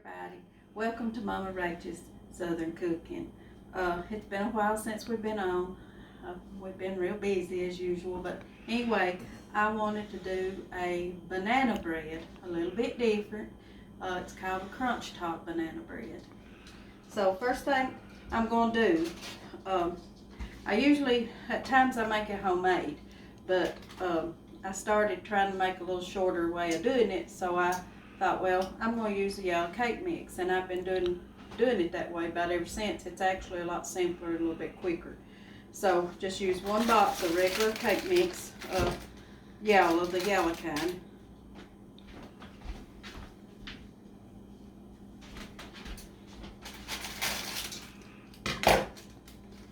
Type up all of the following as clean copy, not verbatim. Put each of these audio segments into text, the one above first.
everybody. Welcome to Mama Rachel's Southern Cooking. It's been a while since we've been on. We've been real busy as usual, but anyway, I wanted to do a banana bread, a little bit different. It's called a crunch top banana bread. So first thing I'm going to do, I usually, at times I make it homemade, but I started trying to make a little shorter way of doing it, so I thought, well, I'm going to use the yellow cake mix, and I've been doing it that way about ever since. It's actually a lot simpler and a little bit quicker. So just use one box of regular cake mix, yellow, the yellow kind.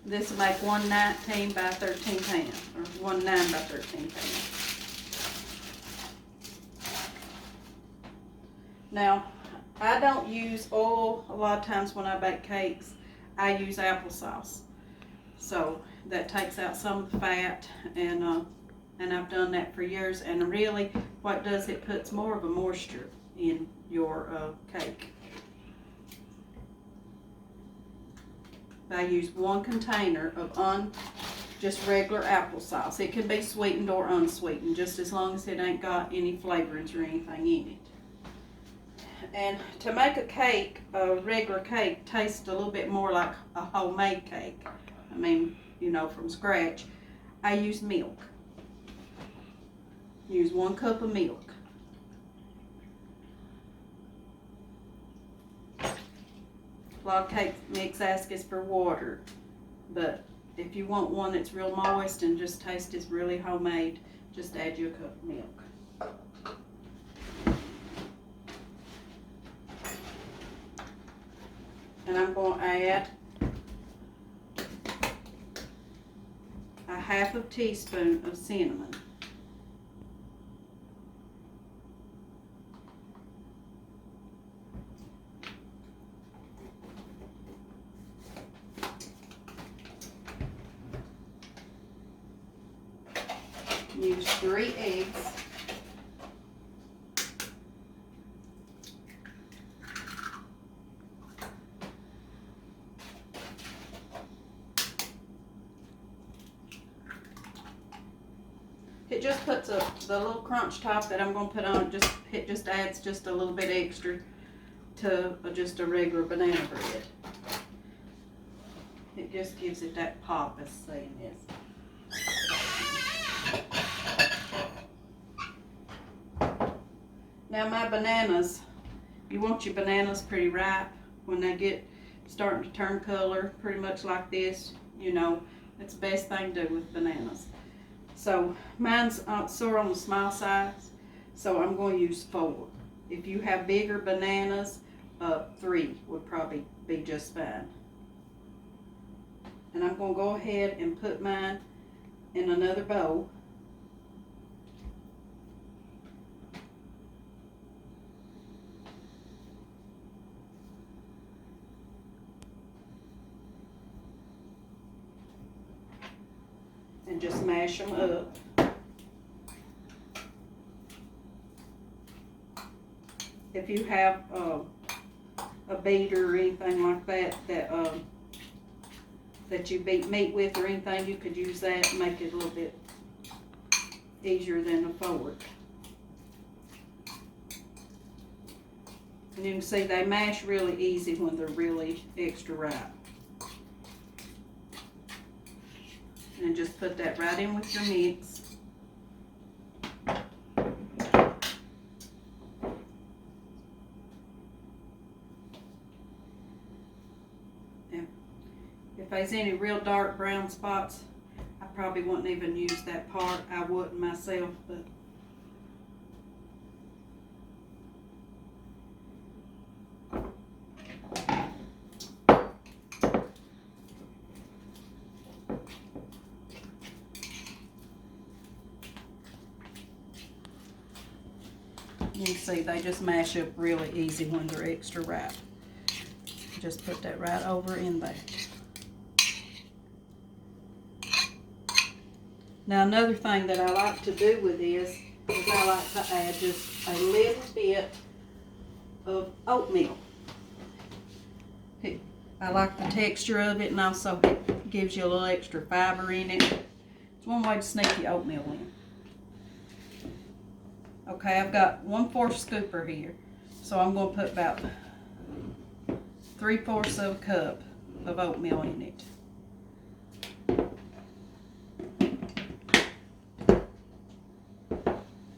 This will make 119 by 13 pounds, or 19 by 13 pounds. Now, I don't use oil a lot of times when I bake cakes. I use applesauce. So that takes out some of the fat, and I've done that for years. And really, what it does, it puts more of a moisture in your cake. I use one container of just regular applesauce. It can be sweetened or unsweetened, just as long as it ain't got any flavorings or anything in it. And to make a cake, a regular cake, tastes a little bit more like a homemade cake. I mean, you know, from scratch. I use milk. Use 1 cup of milk. A lot of cake mix asks us for water, but if you want one that's real moist and just tastes as really homemade, just add you a cup of milk. And I'm going to add a 1/2 teaspoon of cinnamon. Use 3 eggs. It just puts the little crunch top that I'm going to put on, it just adds just a little bit extra to just a regular banana bread. It just gives it that pop, as saying is. Now my bananas, you want your bananas pretty ripe. When they get starting to turn color, pretty much like this, you know, it's the best thing to do with bananas. So mine's sort of on the small size, so I'm going to use 4. If you have bigger bananas, 3 would probably be just fine. And I'm going to go ahead and put mine in another bowl. And just mash them up. If you have a beater or anything like that that you beat meat with or anything, you could use that and make it a little bit easier than a fork. And you can see they mash really easy when they're really extra ripe. And just put that right in with your mix. And if there's any real dark brown spots, I probably wouldn't even use that part. I wouldn't myself, but you can see they just mash up really easy when they're extra ripe. Just put that right over in there. Now another thing that I like to do with this is I like to add just a little bit of oatmeal. I like the texture of it, and also it gives you a little extra fiber in it. It's one way to sneak the oatmeal in. Okay, I've got 1/4 scooper here, so I'm going to put about 3/4 of a cup of oatmeal in it.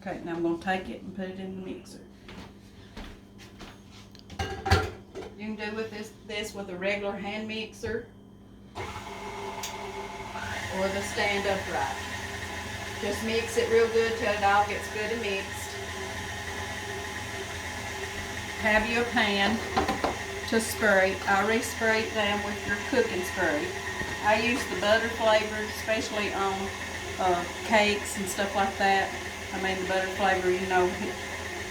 Okay, now I'm going to take it and put it in the mixer. You can do with this with a regular hand mixer or the stand upright. Just mix it real good till it all gets good and mixed. Have your pan to spray. I already sprayed them with your cooking spray. I use the butter flavor, especially on cakes and stuff like that. I mean, the butter flavor, you know,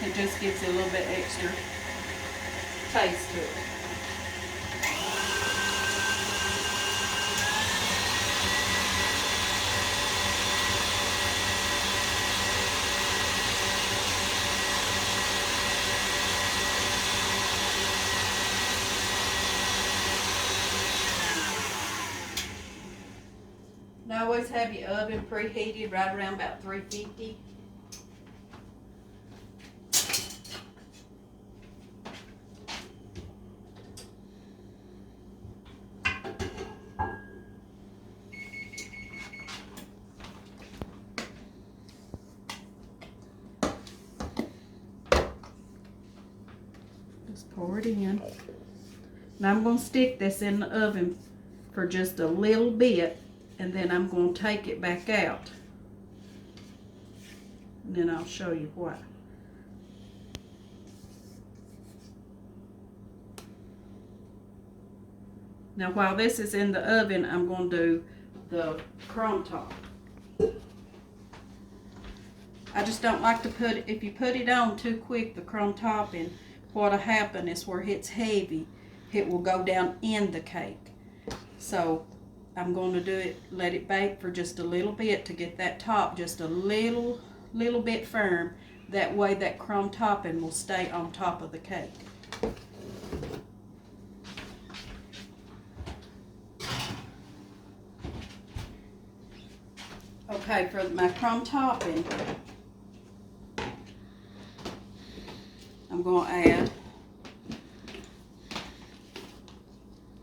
it just gives it a little bit extra taste to it. Now always have your oven preheated right around about 350. Just pour it in. Now I'm going to stick this in the oven for just a little bit, and then I'm going to take it back out. And then I'll show you why. Now while this is in the oven, I'm going to do the crumb top. I just don't like to put it, if you put it on too quick, the crumb topping, what'll happen is where it's heavy, it will go down in the cake. So I'm going to do it, let it bake for just a little bit to get that top just a little bit firm. That way that crumb topping will stay on top of the cake. Okay, for my crumb topping, I'm going to add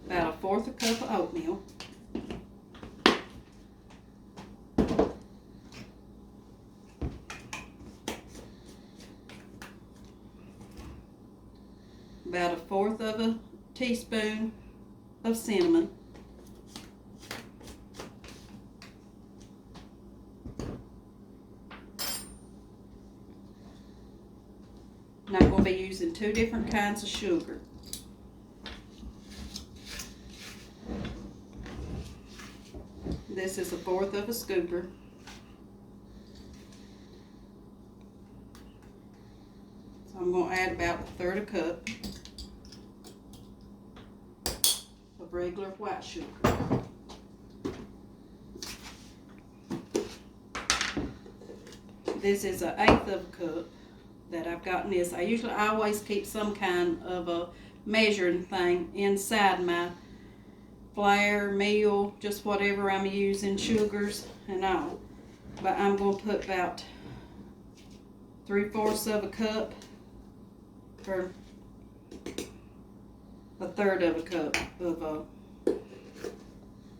about 1/4 cup of oatmeal. About 1/4 of a teaspoon of cinnamon. And I'm going to be using 2 different kinds of sugar. This is 1/4 of a scooper. So I'm going to add about 1/3 cup of regular white sugar. This is 1/8 of a cup that I've gotten this. I always keep some kind of a measuring thing inside my flour, meal, just whatever I'm using, sugars and all. But I'm going to put about 3/4 of a cup or 1/3 of a cup of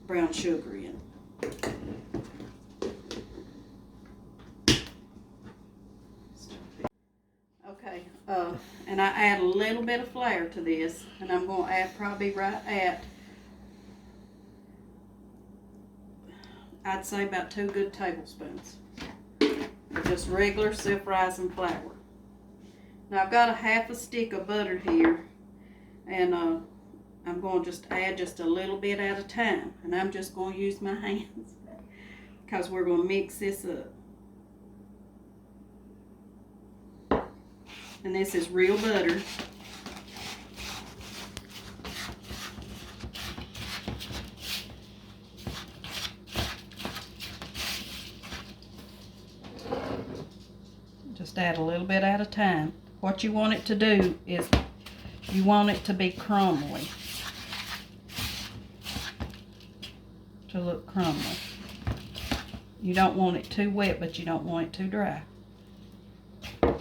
brown sugar in. Okay, and I add a little bit of flour to this, and I'm going to add probably right at, I'd say about 2 good tablespoons of just regular self-rising flour. Now I've got a 1/2 stick of butter here, and I'm going to just add just a little bit at a time, and I'm just going to use my hands because we're going to mix this up. And this is real butter. Just add a little bit at a time. What you want it to do is you want it to be crumbly. to look crumbly. You don't want it too wet, but you don't want it too dry. I'm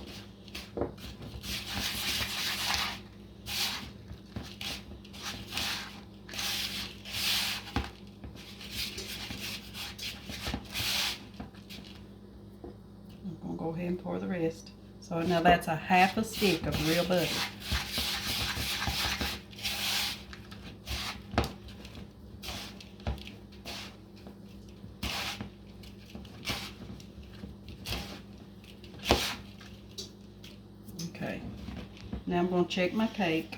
going to go ahead and pour the rest. So now that's a half a stick of real butter. Okay, now I'm going to check my cake.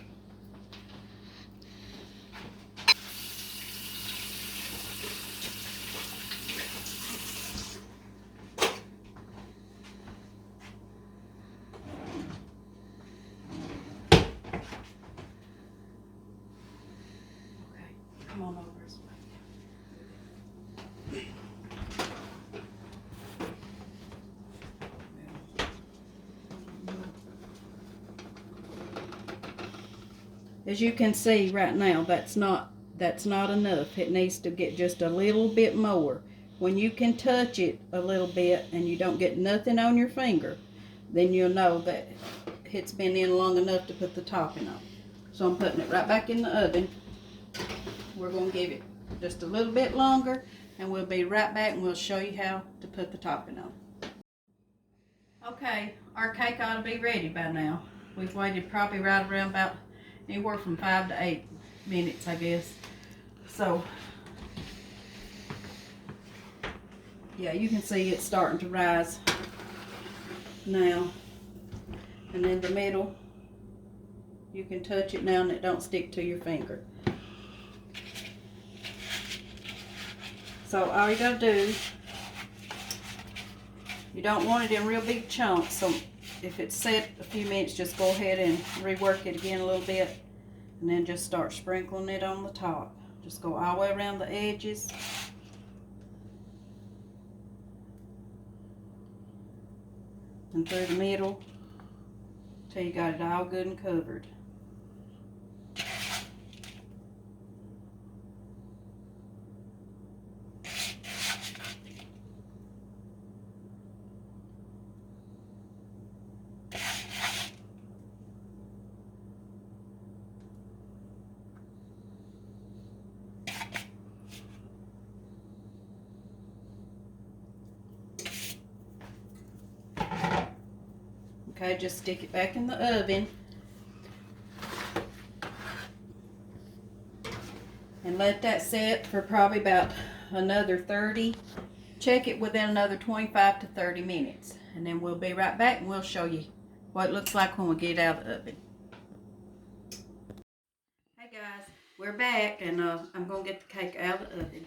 Come on over this way. As you can see right now, that's not enough. It needs to get just a little bit more. When you can touch it a little bit and you don't get nothing on your finger, then you'll know that it's been in long enough to put the topping on. So I'm putting it right back in the oven. We're going to give it just a little bit longer, and we'll be right back and we'll show you how to put the topping on. Okay, our cake ought to be ready by now. We've waited probably right around about anywhere from 5 to 8 minutes, I guess. So, yeah, you can see it's starting to rise now. And in the middle, you can touch it now and it don't stick to your finger. So all you gotta do, you don't want it in real big chunks, so if it's set a few minutes, just go ahead and rework it again a little bit, and then just start sprinkling it on the top. Just go all the way around the edges. And through the middle, till you got it all good and covered. Okay, just stick it back in the oven and let that set for probably about another 30. Check it within another 25 to 30 minutes. And then we'll be right back and we'll show you what it looks like when we get it out of the oven. Hey guys, we're back, and I'm going to get the cake out of the oven.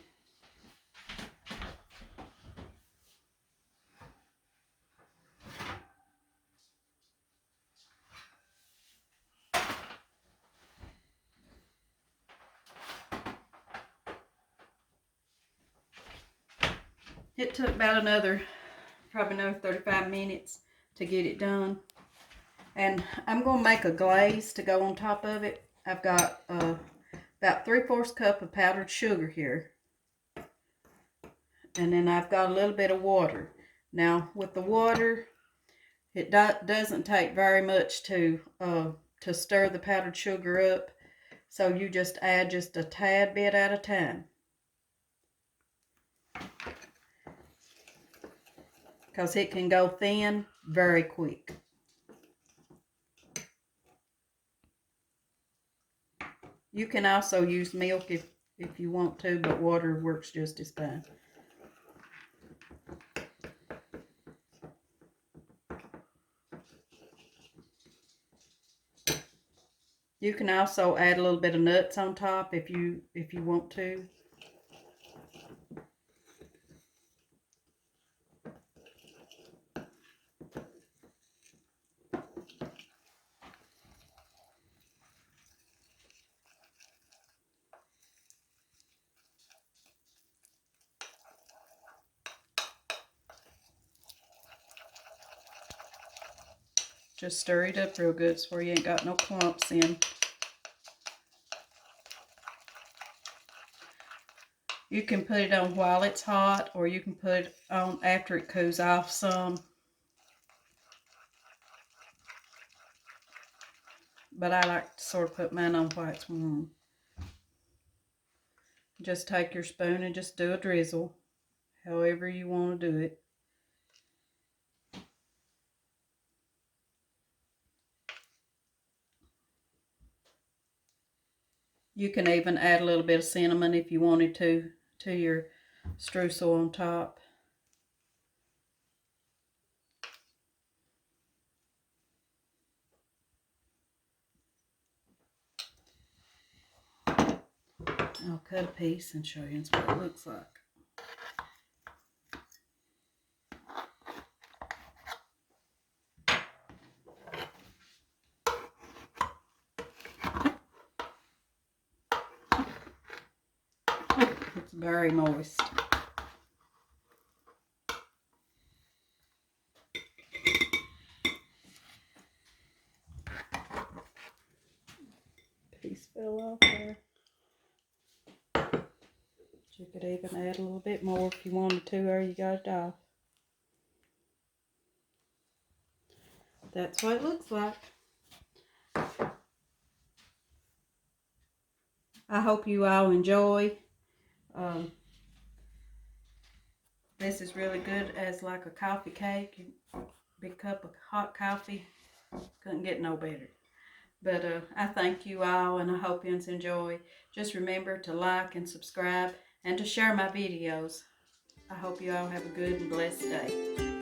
It took about probably another 35 minutes to get it done. And I'm going to make a glaze to go on top of it. I've got about 3/4 cup of powdered sugar here. And then I've got a little bit of water. Now, with the water, it doesn't take very much to stir the powdered sugar up. So you just add just a tad bit at a time, because it can go thin very quick. You can also use milk if you want to, but water works just as fine. You can also add a little bit of nuts on top if you want to. Just stir it up real good so you ain't got no clumps in. You can put it on while it's hot, or you can put it on after it cools off some. But I like to sort of put mine on while it's warm. Just take your spoon and just do a drizzle, however you want to do it. You can even add a little bit of cinnamon if you wanted to your streusel on top. I'll cut a piece and show you what it looks like. It's very moist. Piece fell off there. You could even add a little bit more if you wanted to, or you got it off. That's what it looks like. I hope you all enjoy. This is really good as like a coffee cake. Big cup of hot coffee. Couldn't get no better. But I thank you all, and I hope you enjoy. Just remember to like and subscribe and to share my videos. I hope you all have a good and blessed day.